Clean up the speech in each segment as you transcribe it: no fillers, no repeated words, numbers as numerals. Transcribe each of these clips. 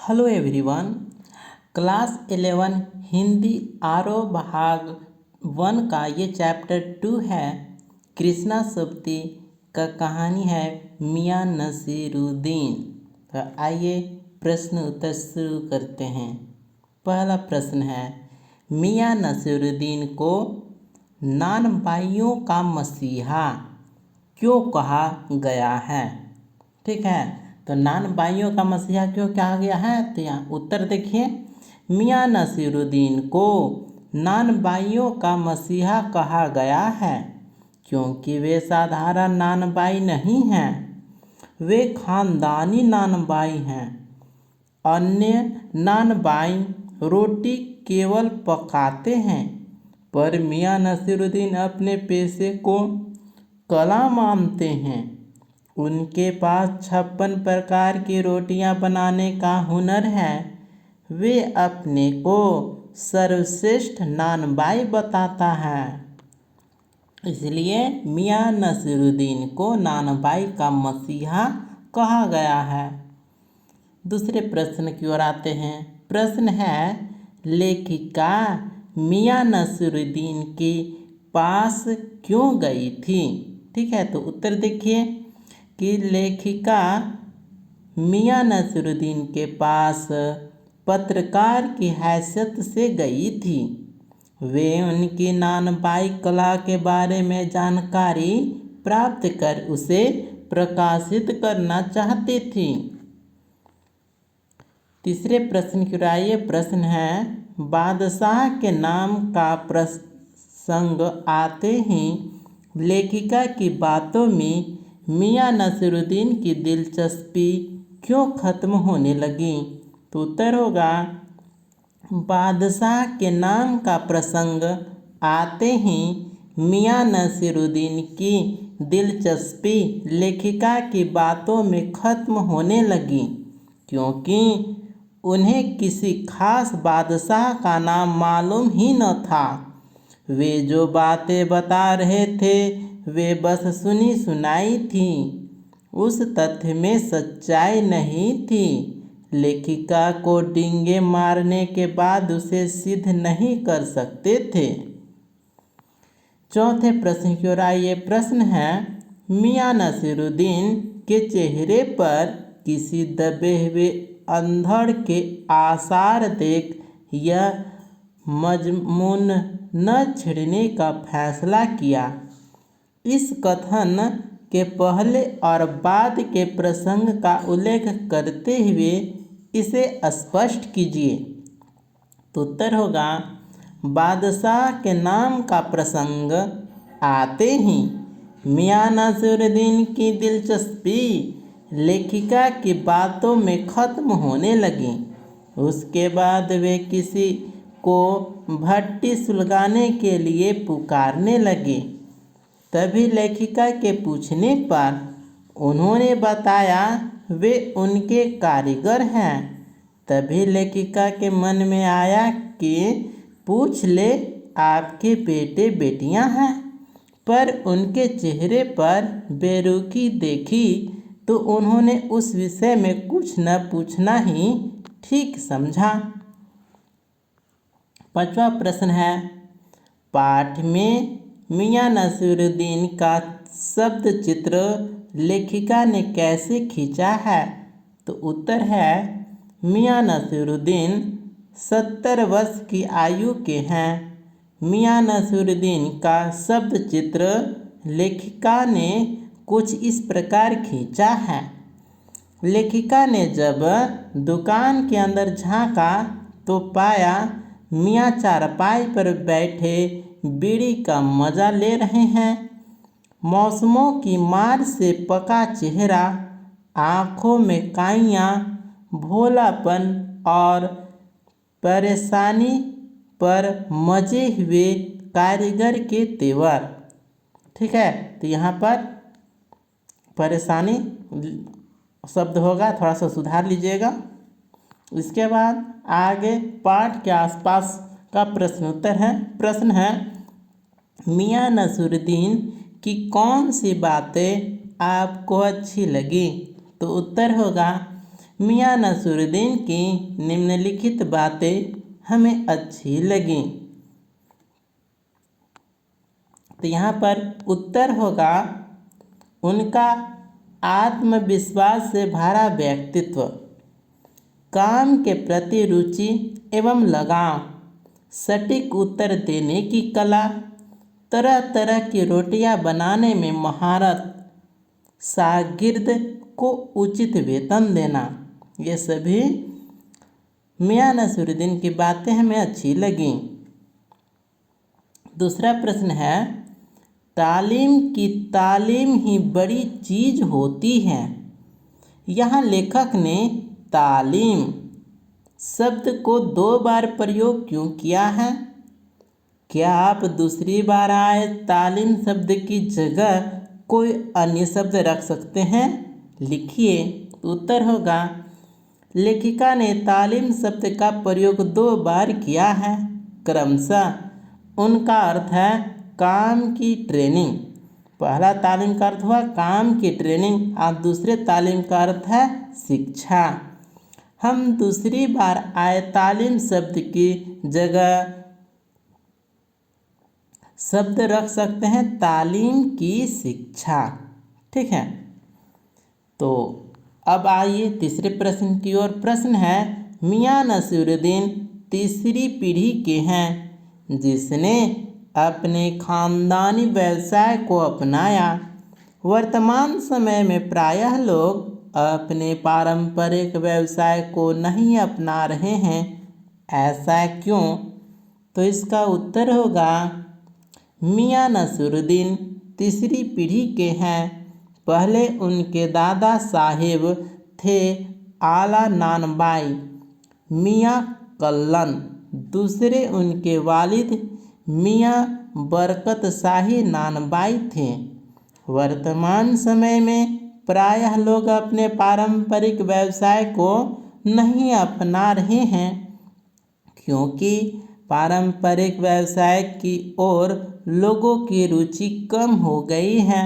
Hello everyone. Class 11 Hindi आरो भाग 1 का ये चैप्टर 2 है। कृष्णा सुप्ती का कहानी है मियाँ नसीरुद्दीन। तो आइए प्रश्न उत्तर शुरू करते हैं। पहला प्रश्न है, मियाँ नसीरुद्दीन को नानबाइयों का मसीहा क्यों कहा गया है? ठीक है, तो नानबाइयों का मसीहा क्यों कहा गया है? तो यहाँ उत्तर देखिए, मियाँ नसीरुद्दीन को नानबाइयों का मसीहा कहा गया है क्योंकि वे साधारण नानबाई नहीं हैं, वे खानदानी नानबाई हैं। अन्य नानबाई रोटी केवल पकाते हैं, पर मियाँ नसीरुद्दीन अपने पेशे को कला मानते हैं। उनके पास 56 प्रकार की रोटियां बनाने का हुनर है। वे अपने को सर्वश्रेष्ठ नानबाई बताता है, इसलिए मियाँ नसीरुद्दीन को नानबाई का मसीहा कहा गया है। दूसरे प्रश्न की ओर आते हैं। प्रश्न है, लेखिका मियाँ नसीरुद्दीन के पास क्यों गई थी? ठीक है, तो उत्तर देखिए कि लेखिका मियाँ नसीरुद्दीन के पास पत्रकार की हैसियत से गई थी। वे उनकी नानबाई कला के बारे में जानकारी प्राप्त कर उसे प्रकाशित करना चाहती थी। तीसरे प्रश्न की आइए। प्रश्न है, बादशाह के नाम का प्रसंग आते ही लेखिका की बातों में मियाँ नसीरुद्दीन की दिलचस्पी क्यों खत्म होने लगी? तो उत्तर होगा, बादशाह के नाम का प्रसंग आते ही मियाँ नसीरुद्दीन की दिलचस्पी लेखिका की बातों में खत्म होने लगी क्योंकि उन्हें किसी खास बादशाह का नाम मालूम ही न था। वे जो बातें बता रहे थे वे बस सुनी सुनाई थी, उस तथ्य में सच्चाई नहीं थी। लेखिका को डींगे मारने के बाद उसे सिद्ध नहीं कर सकते थे। चौथे प्रश्न की ओर आइए। प्रश्न है, मियाँ नसीरुद्दीन के चेहरे पर किसी दबे हुए अंधड़ के आसार देख यह मजमून न छेड़ने का फैसला किया। इस कथन के पहले और बाद के प्रसंग का उल्लेख करते हुए इसे स्पष्ट कीजिए। तो उत्तर होगा, बादशाह के नाम का प्रसंग आते ही मियाँ नसीरुद्दीन की दिलचस्पी लेखिका की बातों में खत्म होने लगी। उसके बाद वे किसी को भट्टी सुलगाने के लिए पुकारने लगे। तभी लेखिका के पूछने पर उन्होंने बताया वे उनके कारीगर हैं। तभी लेखिका के मन में आया कि पूछ ले, आपके बेटे बेटियां हैं, पर उनके चेहरे पर बेरुखी देखी तो उन्होंने उस विषय में कुछ न पूछना ही ठीक समझा। पांचवा प्रश्न है, पाठ में मियाँ नसीरुद्दीन का शब्द चित्र लेखिका ने कैसे खींचा है? तो उत्तर है, मियाँ नसीरुद्दीन 70 वर्ष की आयु के हैं। मियाँ नसीरुद्दीन का शब्द चित्र लेखिका ने कुछ इस प्रकार खींचा है। लेखिका ने जब दुकान के अंदर झांका तो पाया मियाँ चारपाई पर बैठे बीड़ी का मजा ले रहे हैं। मौसमों की मार से पका चेहरा, आँखों में काइयाँ, भोलापन और परेशानी पर मजे हुए कारीगर के तेवर। ठीक है, तो यहाँ पर परेशानी शब्द होगा, थोड़ा सा सुधार लीजिएगा। इसके बाद आगे पाठ के आसपास का प्रश्न उत्तर है। प्रश्न है, मियाँ नसीरुद्दीन की कौन सी बातें आपको अच्छी लगी? तो उत्तर होगा, मियां नसरुद्दीन की निम्नलिखित बातें हमें अच्छी लगी। तो यहाँ पर उत्तर होगा उनका आत्मविश्वास से भरा व्यक्तित्व, काम के प्रति रुचि एवं लगाव, सटीक उत्तर देने की कला, तरह तरह की रोटियां बनाने में महारत, शागिर्द को उचित वेतन देना, ये सभी मियां नसरुद्दीन की बातें हमें अच्छी लगी। दूसरा प्रश्न है, तालीम की तालीम ही बड़ी चीज होती है। यहाँ लेखक ने तालीम शब्द को 2 बार प्रयोग क्यों किया है? क्या आप दूसरी बार आए तालीम शब्द की जगह कोई अन्य शब्द रख सकते हैं? लिखिए। उत्तर होगा लेखिका ने तालीम शब्द का प्रयोग 2 बार किया है। क्रमशः उनका अर्थ है काम की ट्रेनिंग। पहला तालीम का अर्थ हुआ काम की ट्रेनिंग और दूसरे तालीम का अर्थ है शिक्षा। हम दूसरी बार आए तालीम शब्द की जगह शब्द रख सकते हैं तालीम की शिक्षा। ठीक है, तो अब आइए तीसरे प्रश्न की ओर। प्रश्न है, मियां नसरुद्दीन तीसरी पीढ़ी के हैं जिसने अपने खानदानी व्यवसाय को अपनाया। वर्तमान समय में प्रायः लोग अपने पारंपरिक व्यवसाय को नहीं अपना रहे हैं, ऐसा क्यों? तो इसका उत्तर होगा मियां नसरुद्दीन तीसरी पीढ़ी के हैं। पहले उनके दादा साहेब थे आला नानबाई मियां कल्लन, दूसरे उनके वालिद मियां बरकत शाही नानबाई थे। वर्तमान समय में प्रायः लोग अपने पारंपरिक व्यवसाय को नहीं अपना रहे हैं क्योंकि पारंपरिक व्यवसाय की ओर लोगों की रुचि कम हो गई है।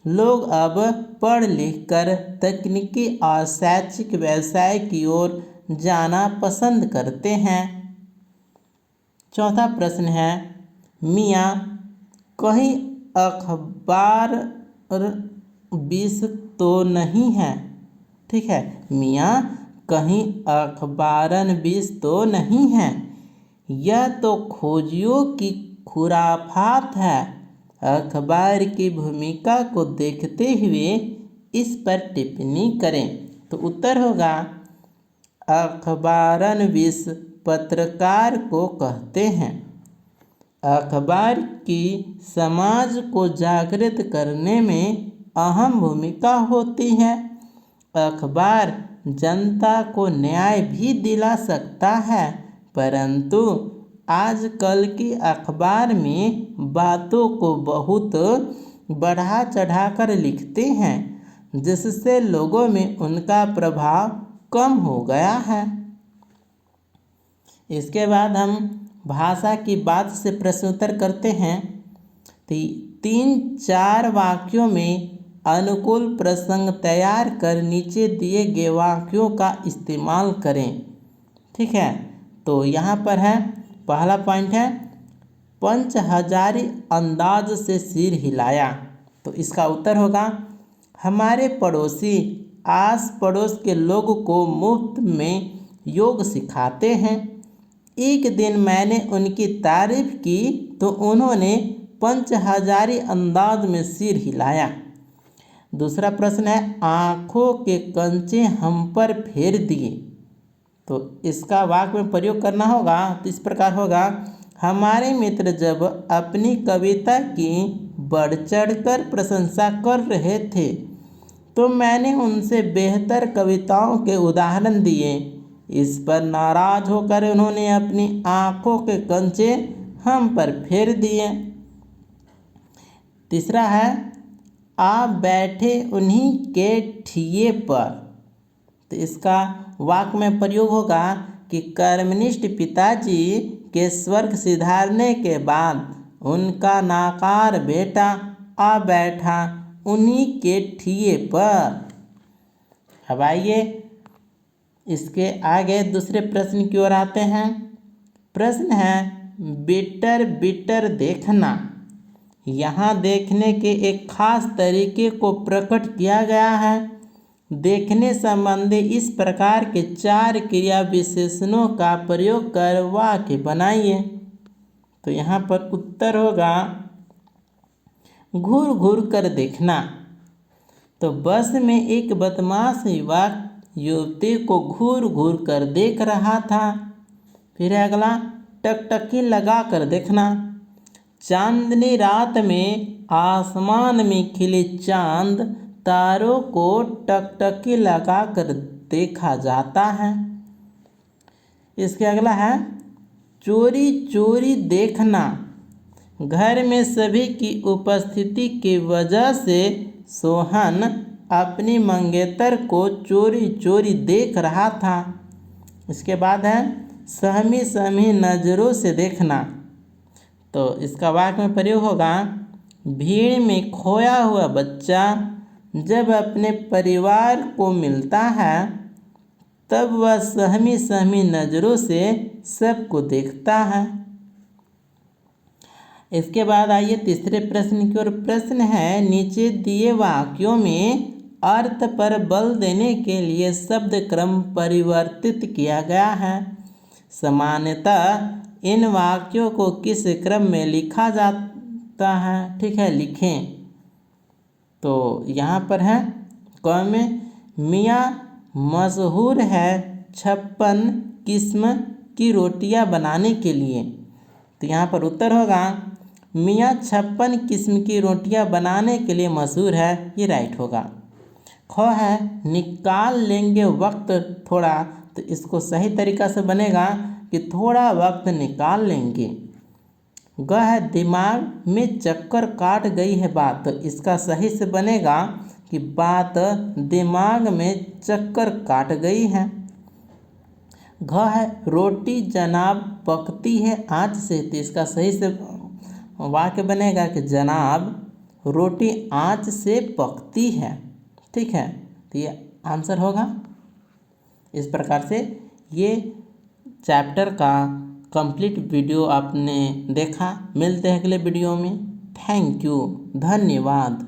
लोग अब पढ़ लिख कर तकनीकी और शैक्षिक व्यवसाय की ओर जाना पसंद करते हैं। चौथा प्रश्न है, मियां कहीं अखबार विष तो नहीं है? ठीक है, मियां कहीं अखबारन विष तो नहीं है। यह तो खोजियों की खुराफात है। अखबार की भूमिका को देखते हुए इस पर टिप्पणी करें। तो उत्तर होगा अखबारन विष पत्रकार को कहते हैं। अखबार की समाज को जागृत करने में अहम भूमिका होती है। अखबार जनता को न्याय भी दिला सकता है, परंतु आजकल की अखबार में बातों को बहुत बढ़ा चढ़ाकर लिखते हैं, जिससे लोगों में उनका प्रभाव कम हो गया है। इसके बाद हम भाषा की बात से प्रश्नोत्तर करते हैं। 3-4 वाक्यों में अनुकूल प्रसंग तैयार कर नीचे दिए गए वाक्यों का इस्तेमाल करें। ठीक है, तो यहाँ पर है पहला पॉइंट है पंच हजारी अंदाज से सिर हिलाया। तो इसका उत्तर होगा हमारे पड़ोसी आस पड़ोस के लोगों को मुफ्त में योग सिखाते हैं। एक दिन मैंने उनकी तारीफ की तो उन्होंने पंच हजारी अंदाज में सिर हिलाया। दूसरा प्रश्न है आँखों के कंचे हम पर फेर दिए। तो इसका वाक्य में प्रयोग करना होगा तो इस प्रकार होगा हमारे मित्र जब अपनी कविता की बढ़ चढ़कर प्रशंसा कर रहे थे तो मैंने उनसे बेहतर कविताओं के उदाहरण दिए। इस पर नाराज होकर उन्होंने अपनी आँखों के कंचे हम पर फेर दिए। तीसरा है आप बैठे उन्हीं के ठिये पर। तो इसका वाक्य में प्रयोग होगा कि कर्मनिष्ठ पिताजी के स्वर्ग सिधारने के बाद उनका नाकार बेटा आ बैठा उन्हीं के ठिये पर। अब आइए इसके आगे दूसरे प्रश्न की ओर आते हैं। प्रश्न है बिटर बिटर देखना। यहाँ देखने के एक खास तरीके को प्रकट किया गया है। देखने संबंधी इस प्रकार के 4 क्रिया विशेषणों का प्रयोग कर वाक्य बनाइए। तो यहाँ पर उत्तर होगा घूर घूर कर देखना। तो बस में एक बदमाश युवक युवती को घूर घूर कर देख रहा था। फिर अगला टकटकी लगा कर देखना। चांदनी रात में आसमान में खिले चांद तारों को टकटकी लगा कर देखा जाता है। इसके अगला है चोरी चोरी देखना। घर में सभी की उपस्थिति की वजह से सोहन अपनी मंगेतर को चोरी चोरी देख रहा था। इसके बाद है सहमी सहमी नज़रों से देखना। तो इसका वाक्य में प्रयोग होगा भीड़ में खोया हुआ बच्चा जब अपने परिवार को मिलता है तब वह सहमी सहमी नज़रों से सबको देखता है। इसके बाद आइए तीसरे प्रश्न की ओर। प्रश्न है नीचे दिए वाक्यों में अर्थ पर बल देने के लिए शब्द क्रम परिवर्तित किया गया है। सामान्यतः इन वाक्यों को किस क्रम में लिखा जाता है? ठीक है, लिखें। तो यहाँ पर है क में मियाँ मशहूर है 56 किस्म की रोटियाँ बनाने के लिए। तो यहाँ पर उत्तर होगा मियाँ 56 किस्म की रोटियाँ बनाने के लिए मशहूर है। ये राइट होगा। ख है निकाल लेंगे वक्त थोड़ा। तो इसको सही तरीका से बनेगा कि थोड़ा वक्त निकाल लेंगे। ग है दिमाग में चक्कर काट गई है बात। तो इसका सही से बनेगा कि बात दिमाग में चक्कर काट गई है। घ है रोटी जनाब पकती है आँच से। तो इसका सही से वाक्य बनेगा कि जनाब रोटी आँच से पकती है। ठीक है, तो ये आंसर होगा। इस प्रकार से ये चैप्टर का कंप्लीट वीडियो आपने देखा। मिलते हैं अगले वीडियो में। थैंक यू, धन्यवाद।